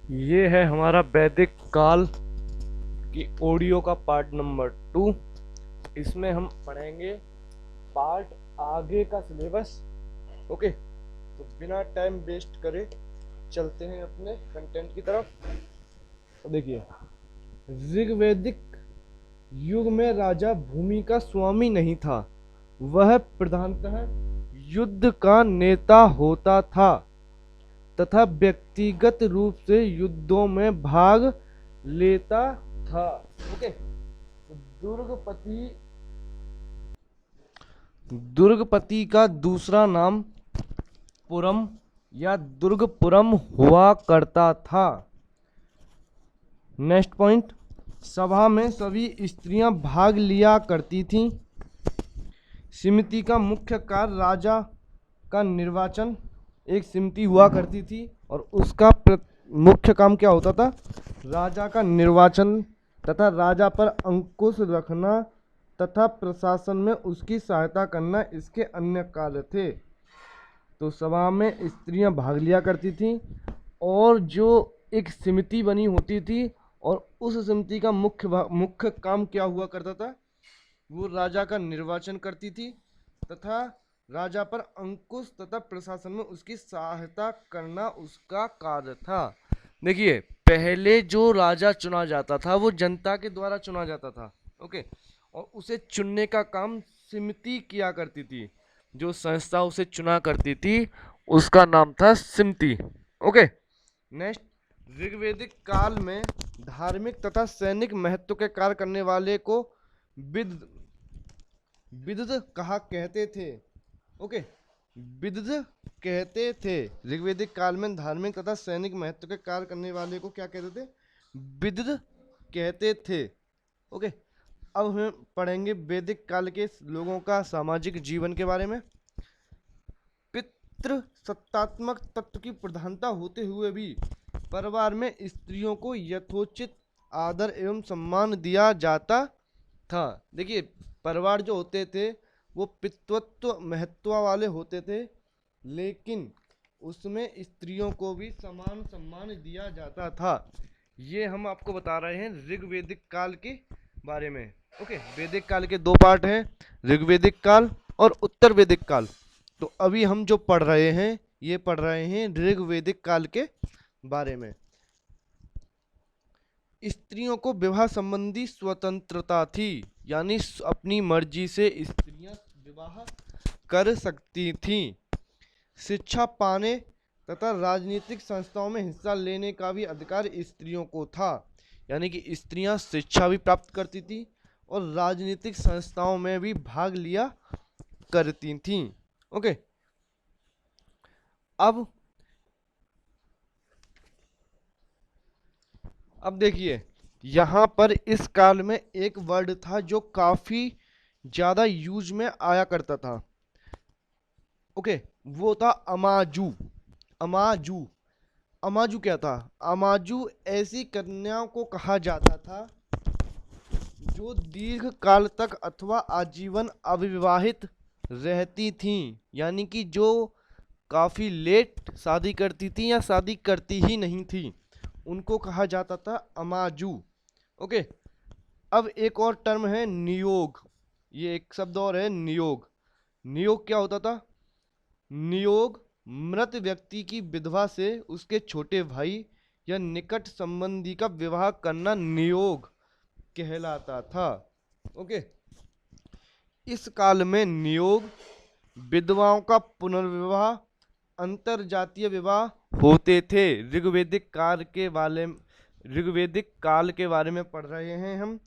ये है हमारा वैदिक काल की ऑडियो का पार्ट नंबर 2। इसमें हम पढ़ेंगे पार्ट आगे का सिलेबस। ओके, तो बिना टाइम वेस्ट करे चलते हैं अपने कंटेंट की तरफ। तो देखिए, ऋग्वैदिक युग में राजा भूमि का स्वामी नहीं था। वह प्रधानतः युद्ध का नेता होता था तथा व्यक्तिगत रूप से युद्धों में भाग लेता था। ओके, तो दुर्गपति का दूसरा नाम पुरम या दुर्गपुरम हुआ करता था। नेक्स्ट पॉइंट, सभा में सभी स्त्रियां भाग लिया करती थीं। समिति का मुख्य कार्य राजा का निर्वाचन, एक समिति हुआ करती थी और उसका मुख्य काम क्या होता था? राजा का निर्वाचन तथा राजा पर अंकुश रखना तथा प्रशासन में उसकी सहायता करना इसके अन्य कार्य थे। तो सभा में स्त्रियां भाग लिया करती थीं और जो एक समिति बनी होती थी और उस समिति का मुख्य काम क्या हुआ करता था? वो राजा का निर्वाचन करती थी तथा राजा पर अंकुश तथा प्रशासन में उसकी सहायता करना उसका कार्य था। देखिए, पहले जो राजा चुना जाता था वो जनता के द्वारा चुना जाता था। ओके, और उसे चुनने का काम समिति किया करती थी। जो संस्था उसे चुना करती थी उसका नाम था समिति। ओके, नेक्स्ट, ऋग्वैदिक काल में धार्मिक तथा सैनिक महत्व के कार्य करने वाले को विद विदुद कहा कहते थे। ओके, विदुद कहते थे। ऋग्वैदिक काल में धार्मिक तथा सैनिक महत्व के कार्य करने वाले को क्या कहते थे? विदुद कहते थे। ओके, अब हम पढ़ेंगे वैदिक काल के लोगों का सामाजिक जीवन के बारे में। पितृ सत्तात्मक तत्व की प्रधानता होते हुए भी परिवार में स्त्रियों को यथोचित आदर एवं सम्मान दिया जाता था। देखिए, परिवार जो होते थे वो पितृत्व महत्व वाले होते थे, लेकिन उसमें स्त्रियों को भी समान सम्मान दिया जाता था। ये हम आपको बता रहे हैं ऋग्वैदिक काल के बारे में। ओके, वैदिक काल के दो पार्ट हैं, ऋग्वैदिक काल और उत्तर वैदिक काल। तो अभी हम जो पढ़ रहे हैं ये पढ़ रहे हैं ऋग्वैदिक काल के बारे में। स्त्रियों को विवाह संबंधी स्वतंत्रता थी, यानी अपनी मर्जी से स्त्रियां विवाह कर सकती थीं। शिक्षा पाने तथा राजनीतिक संस्थाओं में हिस्सा लेने का भी अधिकार स्त्रियों को था, यानी कि स्त्रियां शिक्षा भी प्राप्त करती थी और राजनीतिक संस्थाओं में भी भाग लिया करती थीं। ओके, अब देखिए, यहाँ पर इस काल में एक वर्ड था जो काफी ज्यादा यूज में आया करता था। ओके, वो था अमाजू। अमाजू अमाजू क्या था? अमाजू ऐसी कन्याओं को कहा जाता था जो दीर्घ काल तक अथवा आजीवन अविवाहित रहती थीं, यानी कि जो काफी लेट शादी करती थी या शादी करती ही नहीं थी, उनको कहा जाता था अमाजू। ओके, अब एक और टर्म है नियोग। ये एक शब्द और है नियोग। नियोग क्या होता था? नियोग मृत व्यक्ति की विधवा से उसके छोटे भाई या निकट संबंधी का विवाह करना नियोग कहलाता था। ओके, इस काल में नियोग, विधवाओं का पुनर्विवाह, अंतर जातीय विवाह होते थे। ऋग्वैदिक काल के बारे में पढ़ रहे हैं हम,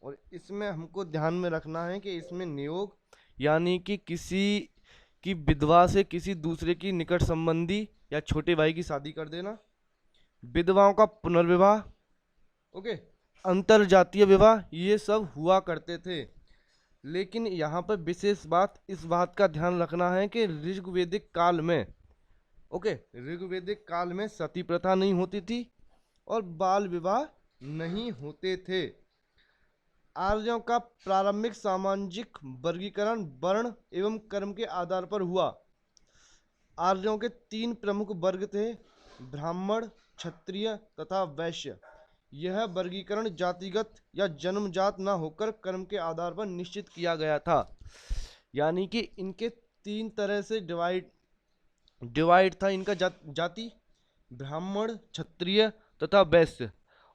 और इसमें हमको ध्यान में रखना है कि इसमें नियोग यानी कि किसी की विधवा से किसी दूसरे की निकट संबंधी या छोटे भाई की शादी कर देना, विधवाओं का पुनर्विवाह, ओके, अंतर जातीय विवाह, ये सब हुआ करते थे। लेकिन यहाँ पर विशेष बात इस बात का ध्यान रखना है कि ऋग्वैदिक काल में, ओके, ऋग्वैदिक काल में सती प्रथा नहीं होती थी और बाल विवाह नहीं होते थे। आर्यों का प्रारंभिक सामाजिक वर्गीकरण वर्ण एवं कर्म के आधार पर हुआ। आर्यों के तीन प्रमुख वर्ग थे, ब्राह्मण, क्षत्रिय तथा वैश्य। यह वर्गीकरण जातिगत या जन्मजात न होकर कर्म के आधार पर निश्चित किया गया था। यानी कि इनके तीन तरह से डिवाइड था इनका जाति, ब्राह्मण, क्षत्रिय तथा वैश्य।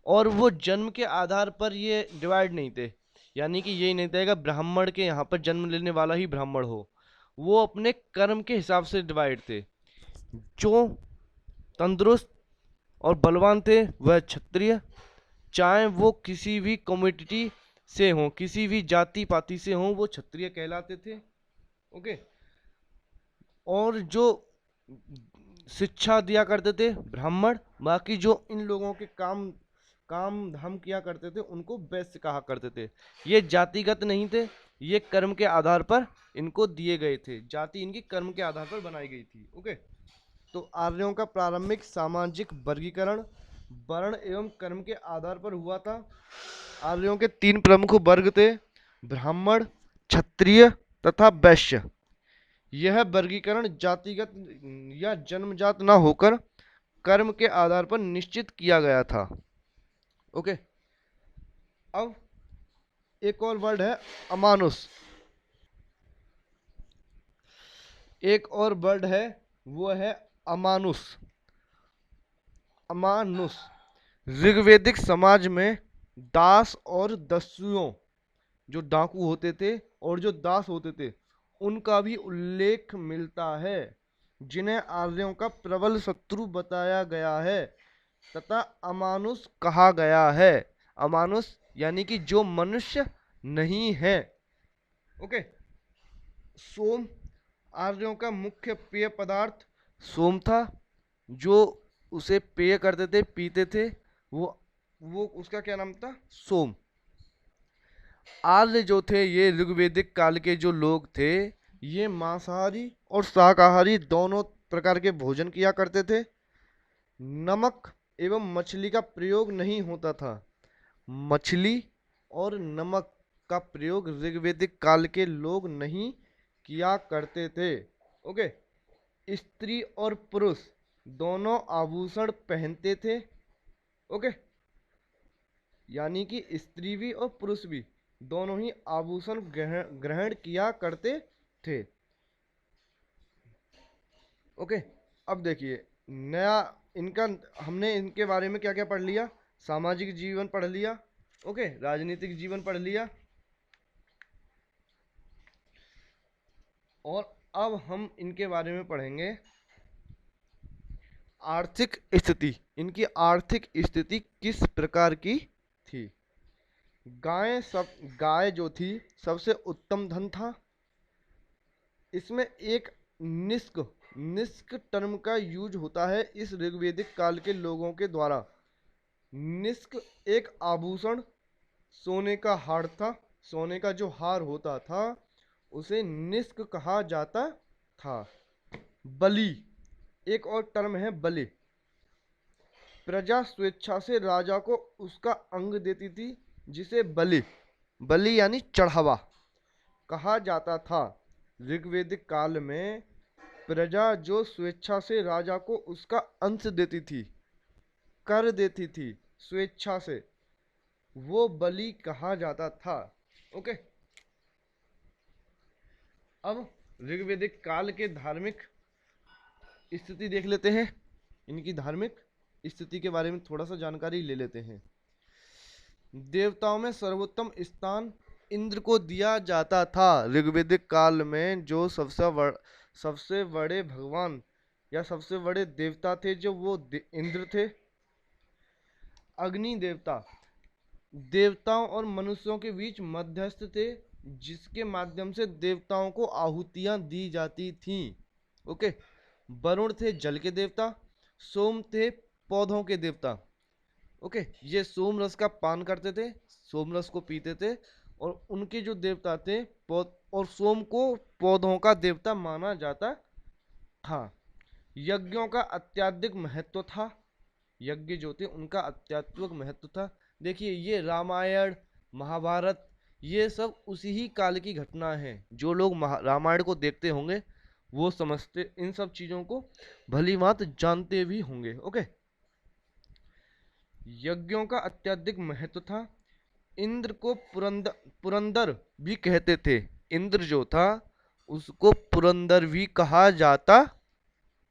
और वो जन्म के आधार पर ये डिवाइड नहीं थे। यानी कि यही नहीं था कि ब्राह्मण के यहाँ पर जन्म लेने वाला ही ब्राह्मण हो। वो अपने कर्म के हिसाब से डिवाइड थे। जो तंदुरुस्त और बलवान थे वह क्षत्रिय, चाहे वो किसी भी कम्युनिटी से हों, किसी भी जाति पाति से हों, वो क्षत्रिय कहलाते थे। ओके। और जो शिक्षा दिया करते थे ब्राह्मण, बाकी जो इन लोगों के काम धाम किया करते थे उनको वैश्य कहा करते थे। ये जातिगत नहीं थे, ये कर्म के आधार पर इनको दिए गए थे। जाति इनकी कर्म के आधार पर बनाई गई थी। ओके। तो आर्यों का प्रारंभिक सामाजिक वर्गीकरण वर्ण एवं कर्म के आधार पर हुआ था। आर्यों के तीन प्रमुख वर्ग थे, ब्राह्मण, क्षत्रिय तथा वैश्य। यह वर्गीकरण जातिगत या जन्मजात न होकर कर्म के आधार पर निश्चित किया गया था। ओके। अब एक और वर्ड है अमानुष। एक और वर्ड है वो है अमानुष। अमानुष ऋग्वेदिक समाज में दास और दस्युओं, जो डाकू होते थे और जो दास होते थे, उनका भी उल्लेख मिलता है, जिन्हें आर्यों का प्रबल शत्रु बताया गया है तथा अमानुष कहा गया है। अमानुष यानी कि जो मनुष्य नहीं है। ओके। सोम, आर्यों का मुख्य पेय पदार्थ सोम था, जो उसे पेय करते थे, पीते थे। वो उसका क्या नाम था? सोम। आर्य जो थे, ये ऋग्वेदिक काल के जो लोग थे, ये मांसाहारी और शाकाहारी दोनों प्रकार के भोजन किया करते थे। नमक एवं मछली का प्रयोग नहीं होता था। मछली और नमक का प्रयोग ऋग्वेदिक काल के लोग नहीं किया करते थे। ओके। स्त्री और पुरुष दोनों आभूषण पहनते थे। ओके। यानी कि स्त्री भी और पुरुष भी दोनों ही आभूषण ग्रहण किया करते थे। ओके। अब देखिए नया इनका, हमने इनके बारे में क्या क्या पढ़ लिया? सामाजिक जीवन पढ़ लिया। ओके। राजनीतिक जीवन पढ़ लिया। और अब हम इनके बारे में पढ़ेंगे आर्थिक स्थिति। इनकी आर्थिक स्थिति किस प्रकार की थी? गाय जो थी सबसे उत्तम धन था। इसमें एक निष्क टर्म का यूज होता है इस ऋग्वेदिक काल के लोगों के द्वारा। निष्क एक आभूषण, सोने का हार था। सोने का जो हार होता था उसे निष्क कहा जाता था। बलि, एक और टर्म है बलि। प्रजा स्वेच्छा से राजा को उसका अंग देती थी, जिसे बलि यानी चढ़ावा कहा जाता था। ऋग्वेदिक काल में प्रजा जो स्वेच्छा से राजा को उसका अंश देती थी, कर देती थी स्वेच्छा से, वो बलि कहा जाता था। ओके। अब ऋग्वेदिक काल के धार्मिक स्थिति देख लेते हैं। इनकी धार्मिक स्थिति के बारे में थोड़ा सा जानकारी ले लेते हैं। देवताओं में सर्वोत्तम स्थान इंद्र को दिया जाता था। ऋग्वेदिक काल में जो सबसे बड़े भगवान या सबसे बड़े देवता थे, जो वो इंद्र थे। अग्नि देवता देवताओं और मनुष्यों के बीच मध्यस्थ थे, जिसके माध्यम से देवताओं को आहुतियां दी जाती थीं। ओके। वरुण थे जल के देवता। सोम थे पौधों के देवता। ओके। ये सोम रस का पान करते थे, सोम रस को पीते थे, और उनके जो देवता थे और सोम को पौधों का देवता माना जाता था। यज्ञों का अत्यधिक महत्व था। यज्ञ जो थे उनका अत्यधिक महत्व था। देखिए ये रामायण महाभारत ये सब उसी ही काल की घटना है। जो लोग रामायण को देखते होंगे वो समझते, इन सब चीजों को भली भांति जानते भी होंगे। ओके। यज्ञों का अत्यधिक महत्व था। इंद्र को पुरंदर भी कहते थे। इंद्र जो था उसको पुरंदर भी कहा जाता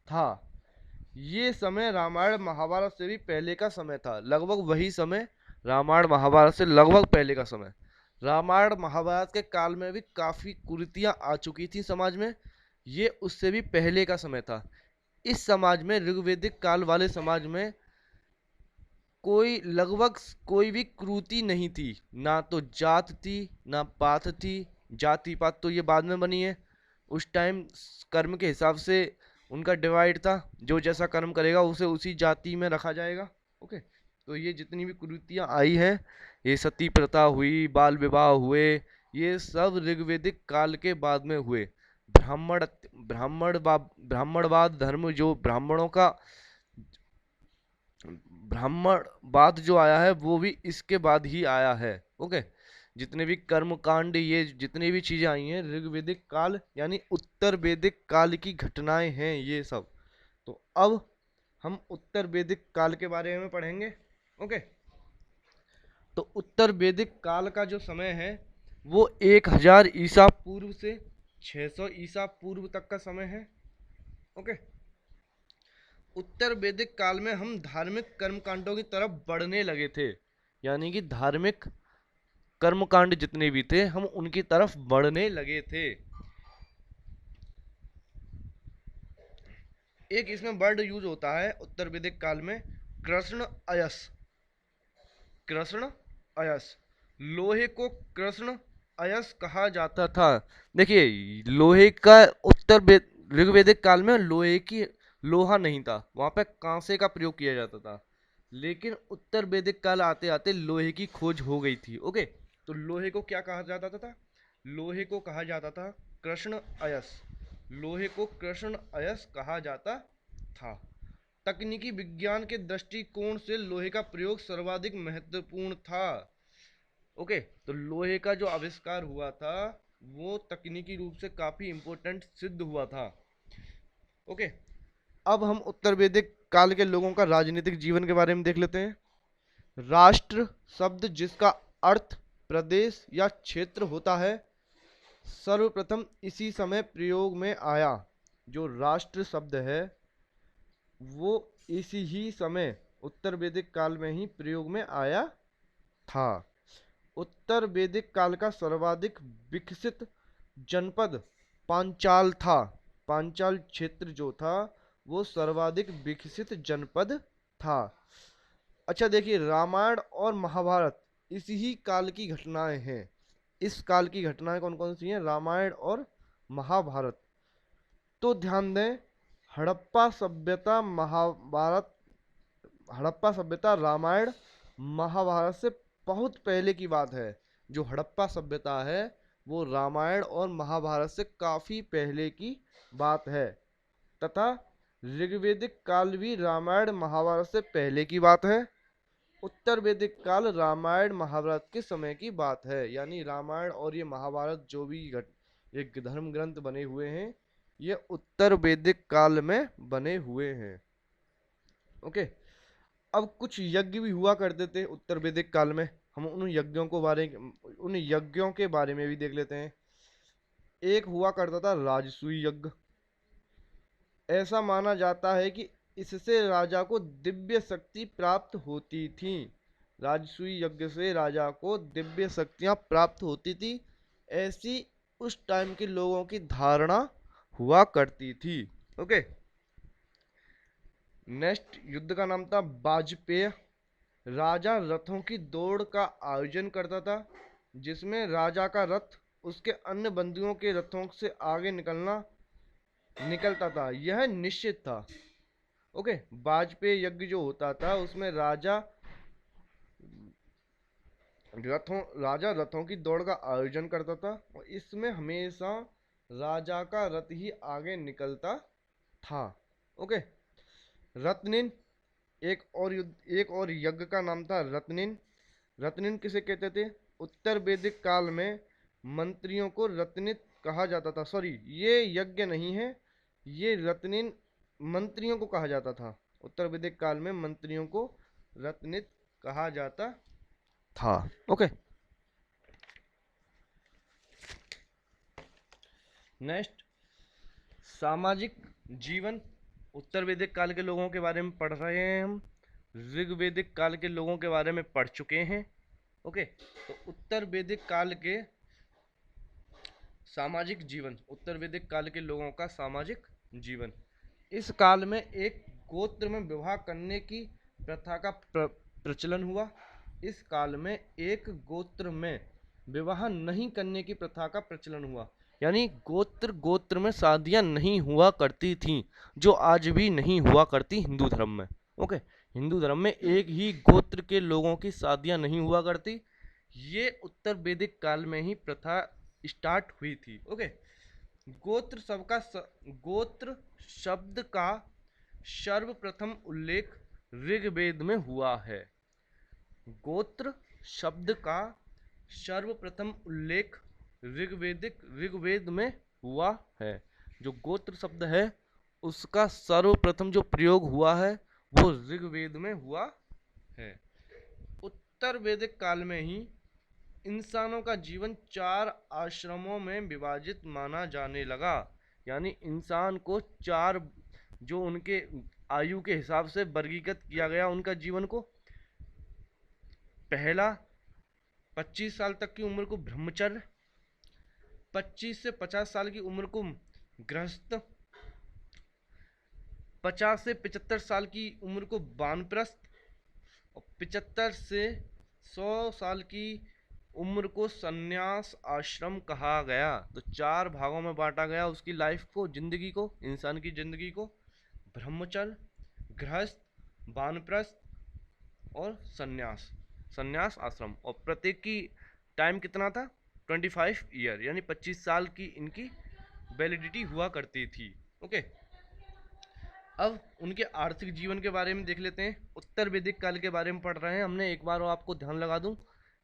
था। ये समय रामायण महाभारत से भी पहले का समय था, लगभग वही समय, रामायण महाभारत से लगभग पहले का समय। रामायण महाभारत के काल में भी काफी कुरीतियां आ चुकी थी समाज में, ये उससे भी पहले का समय था। इस समाज में, ऋग्वेदिक काल वाले समाज में, कोई लगभग कोई भी क्रूति नहीं थी, ना तो जात थी ना पात थी। जाति पात तो ये बाद में बनी है, उस टाइम कर्म के हिसाब से उनका डिवाइड था, जो जैसा कर्म करेगा उसे उसी जाति में रखा जाएगा। ओके। तो ये जितनी भी कुरीतियां आई हैं, ये सती प्रथा हुई, बाल विवाह हुए, ये सब ऋग्वेदिक काल के बाद में हुए। ब्राह्मण ब्राह्मणवाद धर्म, जो ब्राह्मणों का ब्राह्मणवाद जो आया है वो भी इसके बाद ही आया है। ओके। जितने भी कर्म कांड, ये जितनी भी चीजें आई हैं, ऋग्वेदिक काल यानी उत्तर वैदिक काल की घटनाएं हैं ये सब। तो अब हम उत्तर वैदिक काल के बारे में पढ़ेंगे। ओके। तो उत्तर वैदिक काल का जो समय है वो 1000 ईसा पूर्व से 600 ईसा पूर्व तक का समय है। ओके। उत्तर वैदिक काल में हम धार्मिक कर्मकांडों की तरफ बढ़ने लगे थे, यानी कि धार्मिक कर्मकांड जितने भी थे हम उनकी तरफ बढ़ने लगे थे। एक इसमें वर्ड यूज होता है उत्तर वैदिक काल में, कृष्ण अयस। कृष्ण अयस, लोहे को कृष्ण अयस कहा जाता था। देखिए, लोहे का ऋग्वेदिक काल में लोहे की लोहा नहीं था, वहां पे कांसे का प्रयोग किया जाता था। लेकिन उत्तर वैदिक काल आते आते लोहे की खोज हो गई थी। ओके। तो लोहे को क्या कहा जाता था? लोहे को कहा जाता था कृष्ण अयस। लोहे को कृष्ण अयस कहा जाता था। तकनीकी विज्ञान के दृष्टिकोण से लोहे का प्रयोग सर्वाधिक महत्वपूर्ण था। ओके। तो लोहे का जो आविष्कार हुआ था वो तकनीकी रूप से काफी इंपॉर्टेंट सिद्ध हुआ था। ओके। अब हम उत्तर वैदिक काल के लोगों का राजनीतिक जीवन के बारे में देख लेते हैं। राष्ट्र शब्द, जिसका अर्थ प्रदेश या क्षेत्र होता है, सर्वप्रथम इसी समय प्रयोग में आया। जो राष्ट्र शब्द है वो इसी ही समय उत्तर वैदिक काल में ही प्रयोग में आया था। उत्तर वैदिक काल का सर्वाधिक विकसित जनपद पांचाल था। पांचाल क्षेत्र जो था वो सर्वाधिक विकसित जनपद था। अच्छा, देखिए, रामायण और महाभारत इसी ही काल की घटनाएं हैं। इस काल की घटनाएं कौन कौन सी हैं? रामायण और महाभारत। तो ध्यान दें, हड़प्पा सभ्यता महाभारत हड़प्पा सभ्यता रामायण महाभारत से बहुत पहले की बात है। जो हड़प्पा सभ्यता है वो रामायण और महाभारत से काफी पहले की बात है, तथा ऋग्वेदिक काल भी रामायण महाभारत से पहले की बात है। उत्तर वैदिक काल रामायण महाभारत के समय की बात है, यानी रामायण और ये महाभारत जो भी एक धर्म ग्रंथ बने हुए हैं ये उत्तर वैदिक काल में बने हुए हैं। ओके। अब कुछ यज्ञ भी हुआ करते थे उत्तर वैदिक काल में, हम उन यज्ञों के बारे में भी देख लेते हैं। एक हुआ करता था राजसूय यज्ञ। ऐसा माना जाता है कि इससे राजा को दिव्य शक्ति प्राप्त होती थी। राजसूय यज्ञ से राजा को दिव्य शक्तियां प्राप्त होती थी, ऐसी उस टाइम के लोगों की धारणा हुआ करती थी। ओके। नेक्स्ट युद्ध का नाम था वाजपेय। राजा रथों की दौड़ का आयोजन करता था, जिसमें राजा का रथ उसके अन्य बंदियों के रथों से आगे निकलता था, यह निश्चित था। ओके। वाजपेय यज्ञ जो होता था उसमें राजा रथों की दौड़ का आयोजन करता था और इसमें हमेशा राजा का रथ ही आगे निकलता था। ओके। रत्निन, एक और यज्ञ का नाम था रत्निन। रत्निन किसे कहते थे? उत्तर वैदिक काल में मंत्रियों को रत्नित कहा जाता था। सॉरी, ये यज्ञ नहीं है, ये रत्निन मंत्रियों को कहा जाता था। उत्तर वैदिक काल में मंत्रियों को रत्नित कहा जाता था। ओके, नेक्स्ट, सामाजिक जीवन। उत्तर वैदिक काल के लोगों के बारे में पढ़ रहे हैं हम। ऋग्वेदिक काल के लोगों के बारे में पढ़ चुके हैं। ओके, तो उत्तर वैदिक काल के सामाजिक जीवन, उत्तर वैदिक काल के लोगों का सामाजिक जीवन। इस काल में एक गोत्र में विवाह करने की प्रथा का प्रचलन हुआ। इस काल में एक गोत्र में विवाह नहीं करने की प्रथा का प्रचलन हुआ, यानी गोत्र गोत्र में शादियां नहीं हुआ करती थीं, जो आज भी नहीं हुआ करती हिंदू धर्म में। ओके, हिंदू धर्म में एक ही गोत्र के लोगों की शादियां नहीं हुआ करती। ये उत्तर वैदिक काल में ही प्रथा स्टार्ट हुई थी। ओके, गोत्र शब्द का सर्वप्रथम उल्लेख ऋग्वेद में हुआ है। गोत्र शब्द का सर्वप्रथम उल्लेख ऋग्वेद में हुआ है। जो गोत्र शब्द है उसका सर्वप्रथम जो प्रयोग हुआ है वो ऋग्वेद में हुआ है। उत्तर वैदिक काल में ही इंसानों का जीवन 4 आश्रमों में विभाजित माना जाने लगा, यानी इंसान को 4 जो उनके आयु के हिसाब से वर्गीकृत किया गया उनका जीवन को। पहला, 25 साल तक की उम्र को ब्रह्मचर्य, 25 से 50 साल की उम्र को गृहस्थ, 50 से 75 साल की उम्र को वानप्रस्थ, और 75 से 100 साल की उम्र को संन्यास आश्रम कहा गया। तो 4 भागों में बांटा गया उसकी लाइफ को, जिंदगी को, इंसान की जिंदगी को। ब्रह्मचर्य, गृहस्थ, वानप्रस्थ और संन्यास आश्रम। और प्रत्येक की टाइम कितना था? 25 ईयर, यानी 25 साल की इनकी वैलिडिटी हुआ करती थी। ओके, अब उनके आर्थिक जीवन के बारे में देख लेते हैं। उत्तर वैदिक काल के बारे में पढ़ रहे हैं हमने। एक बार आपको ध्यान लगा दूं,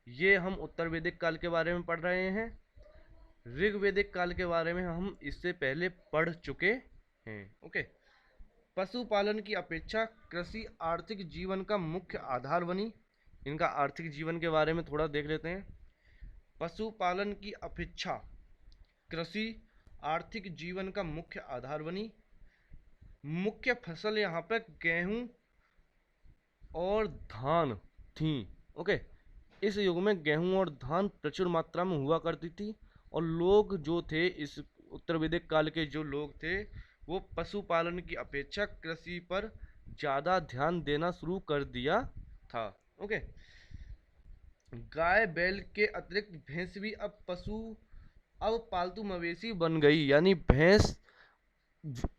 ये हम उत्तर वैदिक काल के बारे में पढ़ रहे हैं। ऋग्वेदिक काल के बारे में हम इससे पहले पढ़ चुके हैं। ओके, पशुपालन की अपेक्षा कृषि आर्थिक जीवन का मुख्य आधार बनी। इनका आर्थिक जीवन के बारे में थोड़ा देख लेते हैं। पशुपालन की अपेक्षा कृषि आर्थिक जीवन का मुख्य आधार बनी। मुख्य फसल यहाँ पे गेहूं और धान थी। ओके, इस युग में गेहूं और धान प्रचुर मात्रा में हुआ करती थी, और लोग जो थे, इस उत्तर वैदिक काल के जो लोग थे, वो पशुपालन की अपेक्षा कृषि पर ज़्यादा ध्यान देना शुरू कर दिया था। ओके, गाय बैल के अतिरिक्त भैंस भी अब पालतू मवेशी बन गई, यानी भैंस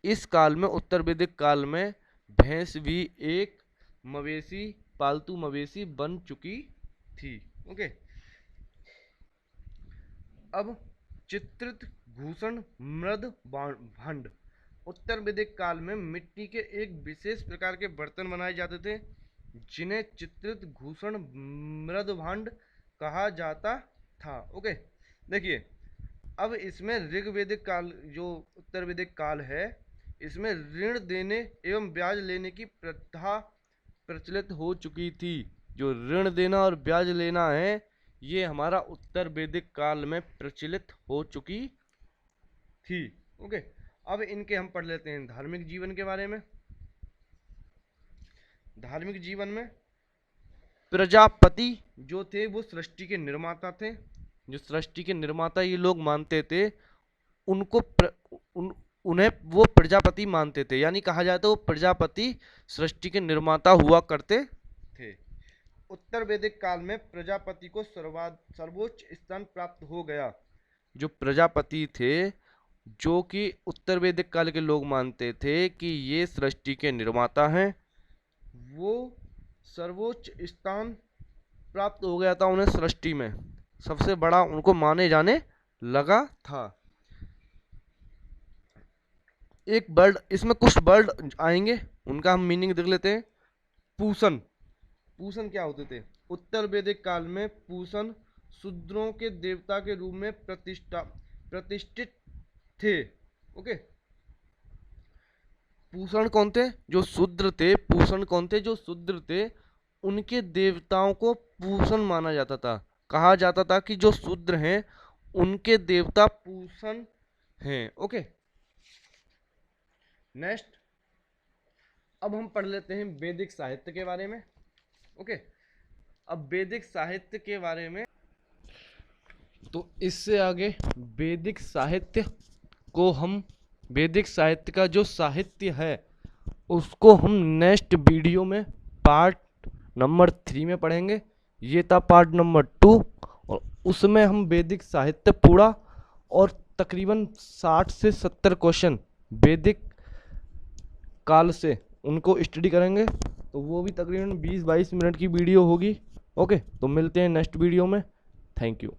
इस काल में, उत्तर वैदिक काल में भैंस भी एक मवेशी, पालतू मवेशी बन चुकी थी। ओके, अब चित्रित भूषण मृद भांड। उत्तर वैदिक काल में मिट्टी के एक विशेष प्रकार के बर्तन बनाए जाते थे, जिन्हें चित्रित भूषण मृद भांड कहा जाता था। ओके, देखिए, अब इसमें ऋग्वेदिक काल, जो उत्तर वैदिक काल है, इसमें ऋण देने एवं ब्याज लेने की प्रथा प्रचलित हो चुकी थी। जो ऋण देना और ब्याज लेना है, ये हमारा उत्तर वैदिक काल में प्रचलित हो चुकी थी। ओके, अब इनके हम पढ़ लेते हैं धार्मिक जीवन के बारे में। धार्मिक जीवन में प्रजापति जो थे वो सृष्टि के निर्माता थे। जो सृष्टि के निर्माता ये लोग मानते थे, उनको उन्हें वो प्रजापति मानते थे, यानी कहा जाए तो वो प्रजापति सृष्टि के निर्माता हुआ करते थे। उत्तर वैदिक काल में प्रजापति को सर्वोच्च स्थान प्राप्त हो गया। जो प्रजापति थे, जो कि उत्तर वैदिक काल के लोग मानते थे कि ये सृष्टि के निर्माता हैं, वो सर्वोच्च स्थान प्राप्त हो गया था उन्हें सृष्टि में, सबसे बड़ा उनको माने जाने लगा था। एक वर्ड, इसमें कुछ वर्ड आएंगे, उनका हम मीनिंग देख लेते हैं। पूषण, पूषण क्या होते थे? उत्तर वैदिक काल में पूषण शूद्रों के देवता के रूप में प्रतिष्ठित थे। ओके, पूषण कौन थे? जो शूद्र थे। पूषण कौन थे? जो शूद्र थे। उनके देवताओं को पूषण माना जाता था। कहा जाता था कि जो शूद्र हैं उनके देवता पूषण हैं। ओके, नेक्स्ट अब हम पढ़ लेते हैं वैदिक साहित्य के बारे में। ओके, अब वैदिक साहित्य के बारे में, तो इससे आगे वैदिक साहित्य को हम, वैदिक साहित्य का जो साहित्य है उसको हम नेक्स्ट वीडियो में पार्ट नंबर 3 में पढ़ेंगे। ये था पार्ट नंबर 2 और उसमें हम वैदिक साहित्य पूरा और तकरीबन 60 से 70 क्वेश्चन वैदिक काल से उनको स्टडी करेंगे। तो वो भी तकरीबन 20-22 मिनट की वीडियो होगी। ओके, तो मिलते हैं नेक्स्ट वीडियो में। Thank you.